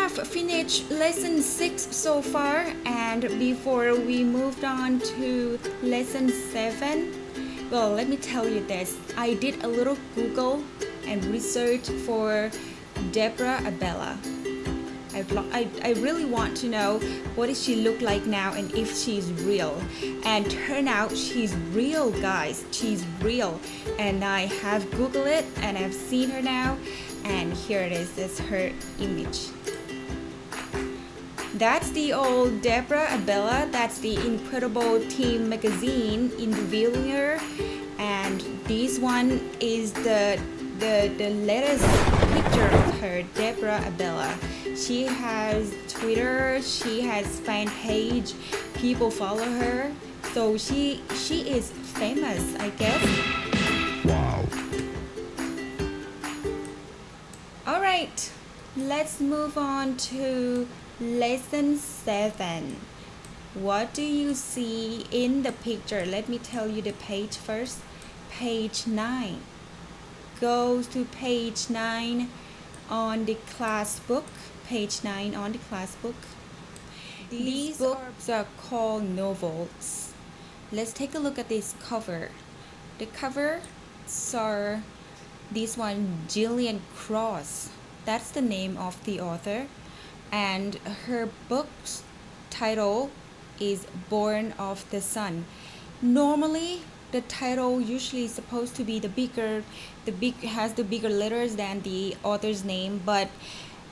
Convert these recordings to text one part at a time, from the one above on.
have finished lesson 6 so far, and before we moved on to lesson 7, well, let me tell you this. I did a little Google and research for Deborah Abella. I really want to know what does she look like now and if she's real. And turn out she's real, guys. She's real. And I have Googled it and I've seen her now. And here it is. This is her image. That's the old Deborah Abella. That's the Incredible Team magazine interviewing her. And this one is the latest picture of her, Deborah Abella. She has Twitter, she has fan page, people follow her, so she is famous, I guess. Wow. Alright, let's move on to lesson 7. What do you see in the picture? Let me tell you the page first. Page 9. Go to page 9 on the class book. Page 9 on the class book. These books are called novels. Let's take a look at this cover. The covers are this one, Gillian Cross. That's the name of the author. And her book's title is Born of the Sun. Normally, the title usually is supposed to be has the bigger letters than the author's name, but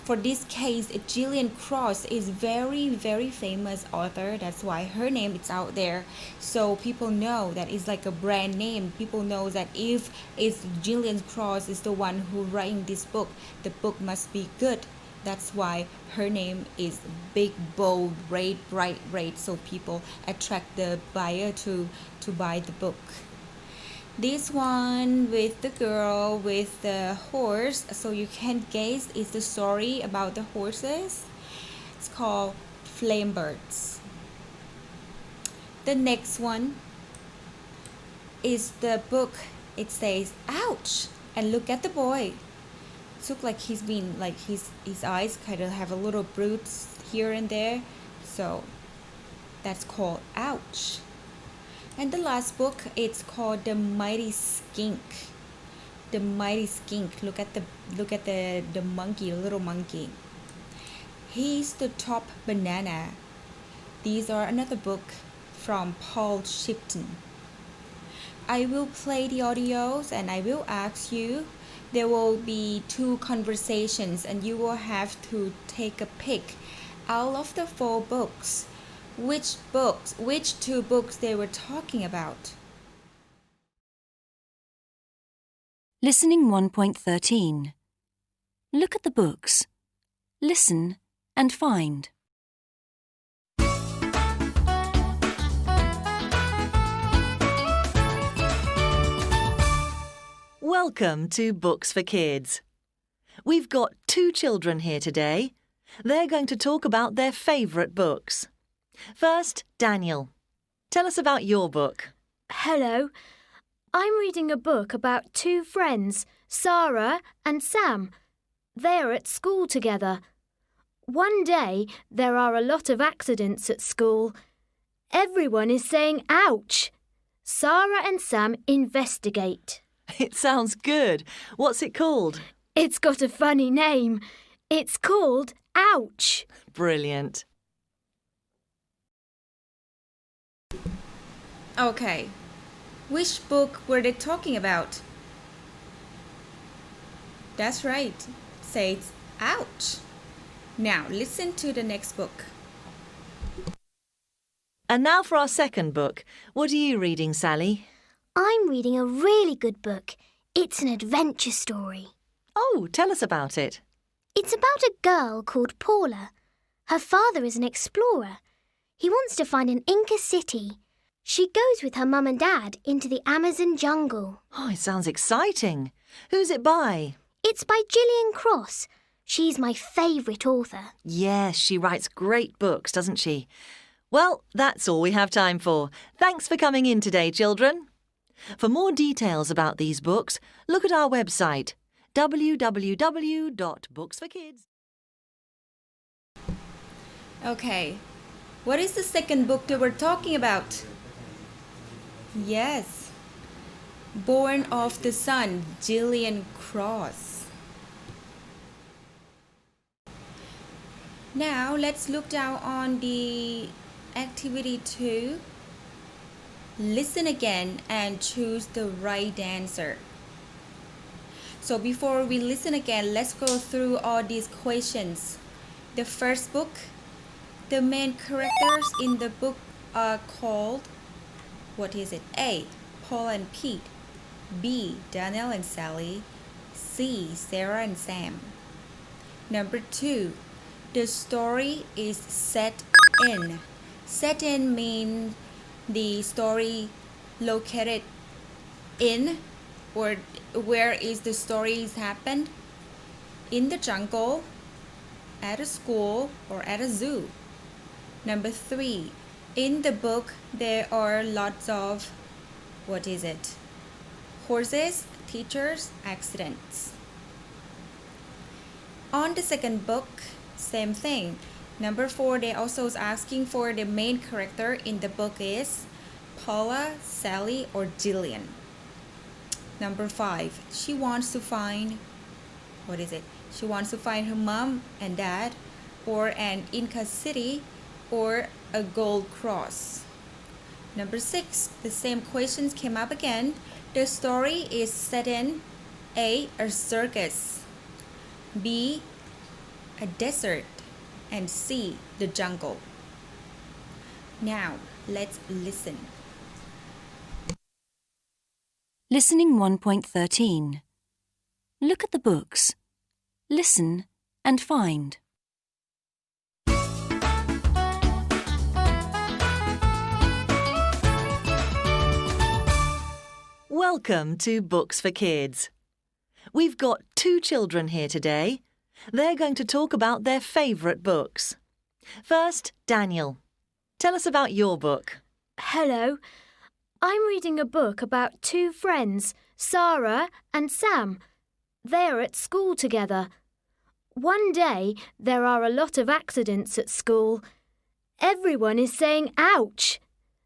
for this case, Gillian Cross is very famous author. That's why her name is out there. So people know that it's like a brand name. People know that if it's Gillian Cross is the one who writing this book, the book must be good. That's why her name is big, bold, red, bright red. So people attract the buyer to buy the book. This one with the girl with the horse, so you can guess it's the story about the horses. It's called Flamebirds. The next one is the book. It says, ouch, and look at the boy. It looks like he's been, like his eyes kind of have a little bruise here and there. So that's called ouch. And the last book, it's called The Mighty Skink. The Mighty Skink. Look at the monkey, little monkey. He's the top banana. These are another book from Paul Shipton. I will play the audios and I will ask you. There will be 2 conversations and you will have to take a pick out of the 4 books. Which 2 books they were talking about. Listening 1.13. Look at the books. Listen and find. Welcome to Books for Kids. We've got 2 children here today. They're going to talk about their favourite books. First, Daniel. Tell us about your book. Hello. I'm reading a book about 2 friends, Sarah and Sam. They are at school together. One day, there are a lot of accidents at school. Everyone is saying ouch. Sarah and Sam investigate. It sounds good. What's it called? It's got a funny name. It's called Ouch. Brilliant. Okay, which book were they talking about? That's right, it says ouch. Now listen to the next book. And now for our second book. What are you reading, Sally? I'm reading a really good book. It's an adventure story. Oh, tell us about it. It's about a girl called Paula. Her father is an explorer. He wants to find an Inca city. She goes with her mum and dad into the Amazon jungle. Oh, it sounds exciting. Who's it by? It's by Gillian Cross. She's my favourite author. Yes, she writes great books, doesn't she? Well, that's all we have time for. Thanks for coming in today, children. For more details about these books, look at our website, www.booksforkids. Okay. What is the second book that we're talking about? Yes. Born of the Sun, Gillian Cross. Now let's look down on the activity 2. Listen again and choose the right answer. So before we listen again, let's go through all these questions. The first book, the main characters in the book are called, what is it? A. Paul and Pete. B. Daniel and Sally. C. Sarah and Sam. Number 2, the story is set in. Set in means the story located in, or where is the story happened? In the jungle, at a school, or at a zoo. Number 3, in the book there are lots of, what is it? Horses, teachers, accidents. On the second book, same thing. Number 4, they also is asking for the main character in the book is Paula, Sally, or Jillian. Number 5, she wants to find, what is it? She wants to find her mom and dad, or an Inca city, or a gold cross. Number 6, the same questions came up again. The story is set in A. a circus, B. a desert, and C. the jungle. Now, let's listen. Listening 1.13. Look at the books. Listen and find. Welcome to Books for Kids. We've got 2 children here today. They're going to talk about their favourite books. First, Daniel. Tell us about your book. Hello. I'm reading a book about 2 friends, Sarah and Sam. They're at school together. One day, there are a lot of accidents at school. Everyone is saying ouch.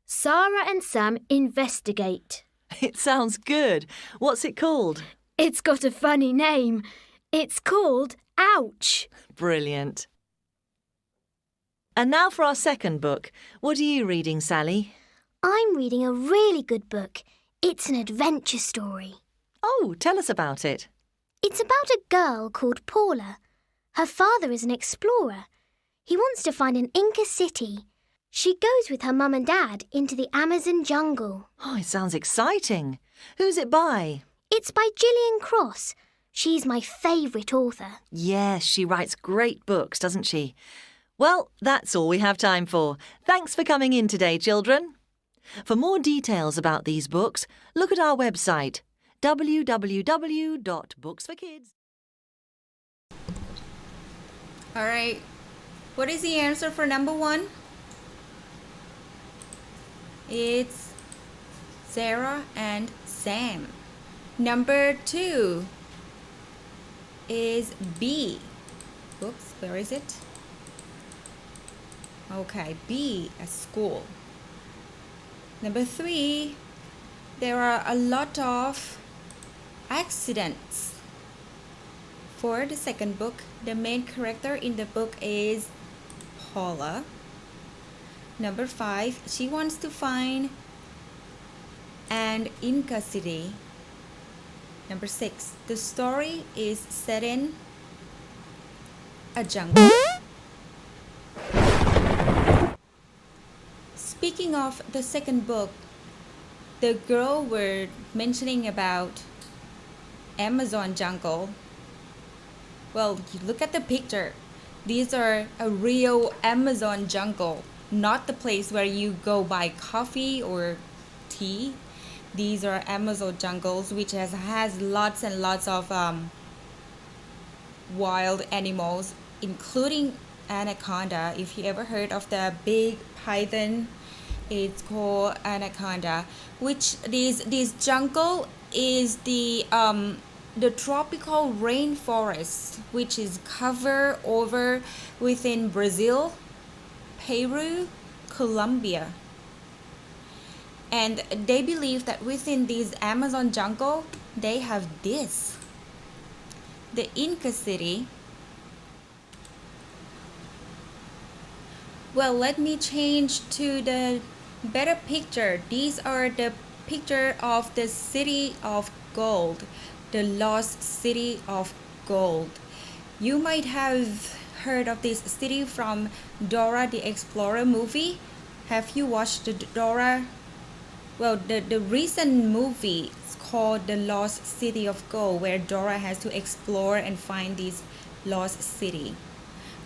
Sarah and Sam investigate. It sounds good. What's it called? It's got a funny name. It's called Ouch. Brilliant. And now for our second book. What are you reading, Sally? I'm reading a really good book. It's an adventure story. Oh, tell us about it. It's about a girl called Paula. Her father is an explorer. He wants to find an Inca city. She goes with her mum and dad into the Amazon jungle. Oh, it sounds exciting. Who's it by? It's by Gillian Cross. She's my favourite author. Yes, she writes great books, doesn't she? Well, that's all we have time for. Thanks for coming in today, children. For more details about these books, look at our website, www.booksforkids. All right. What is the answer for number 1? It's Sarah and Sam. Number 2 is B. Oops, where is it? Okay, B, a school. Number 3, there are a lot of accidents. For the second book, the main character in the book is Paula. Number 5, she wants to find an Inca city. Number 6, the story is set in a jungle. Speaking of the second book, the girl were mentioning about Amazon jungle. Well, you look at the picture. These are a real Amazon jungle, not the place where you go buy coffee or tea. These are Amazon jungles, which has lots and lots of wild animals, including anaconda. If you ever heard of the big python, it's called anaconda. Which this jungle is the tropical rainforest, which is covered over within Brazil. Peru, Colombia. And they believe that within this Amazon jungle, they have this. The Inca city. Well, let me change to the better picture. These are the picture of the city of gold, the lost city of gold. You might have heard of this city from Dora the Explorer movie. Have you watched the Dora? Well, the recent movie is called The Lost City of Gold, where Dora has to explore and find this lost city.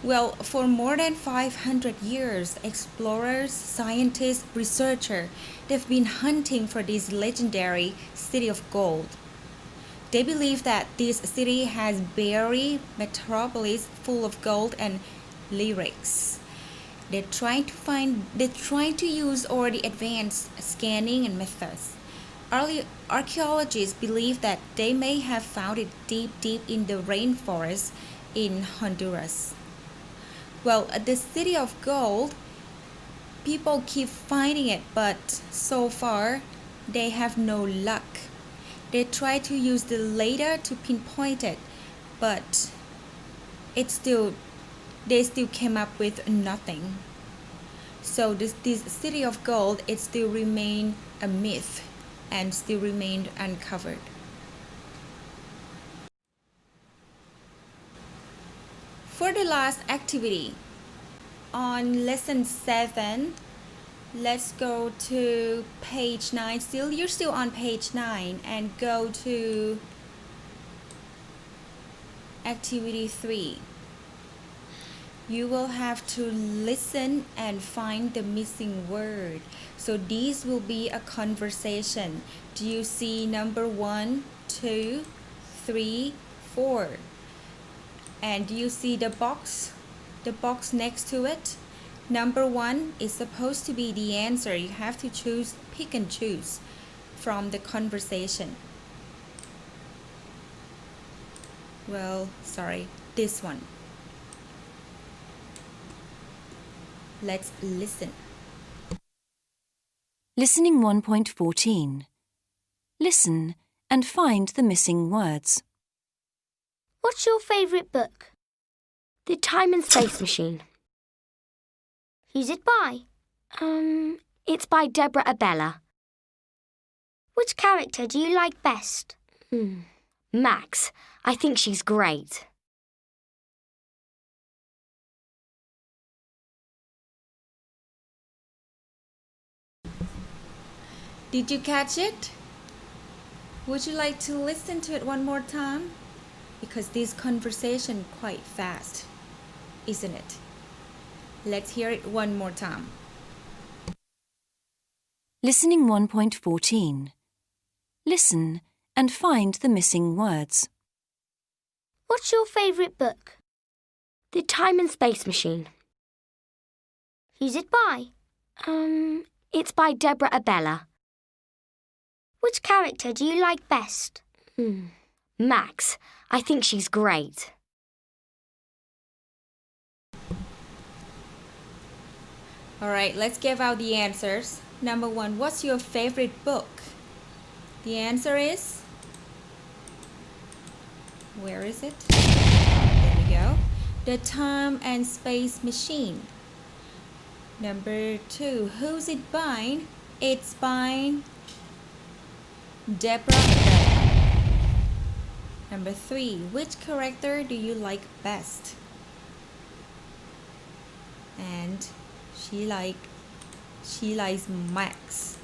Well, for more than 500 years, explorers, scientists, researchers, they've been hunting for this legendary city of gold. They believe that this city has buried metropolis full of gold and lyrics. They're trying to use already advanced scanning and methods. Early archaeologists believe that they may have found it deep in the rainforest in Honduras. Well, the city of gold, people keep finding it, but so far they have no luck. They try to use the radar to pinpoint it, but they still came up with nothing. So this city of gold, it still remained a myth and still remained uncovered. For the last activity, on lesson 7, let's go to page 9. You're still on page 9, and go to activity 3. You will have to listen and find the missing word. So these will be a conversation. Do you see number 1, 2, 3, 4? And do you see the box next to it? Number 1 is supposed to be the answer. You have to pick and choose from the conversation. Well, sorry, this one. Let's listen. Listening 1.14. Listen and find the missing words. What's your favourite book? The Time and Space Machine. Who's it by? It's by Deborah Abella. Which character do you like best? Max. I think she's great. Did you catch it? Would you like to listen to it one more time? Because this conversation quite fast, isn't it? Let's hear it one more time. Listening 1.14. Listen and find the missing words. What's your favourite book? The Time and Space Machine. Who's it by? It's by Deborah Abella. Which character do you like best? Max. I think she's great. All right, let's give out the answers. Number 1, what's your favorite book? The answer is... Where is it? There we go. The Time and Space Machine. Number 2, who's it by? It's by Deborah Abella. Number 3, which character do you like best? And she likes Max.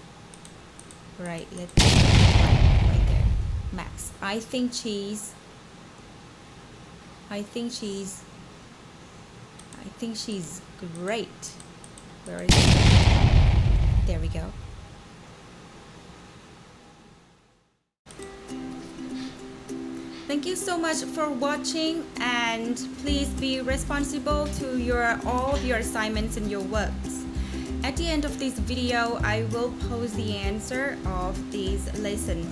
Right, let's right there. Max. I think she's great. Where is it? There we go. Thank you so much for watching, and please be responsible to all of your assignments and your works. At the end of this video, I will post the answer of this lesson.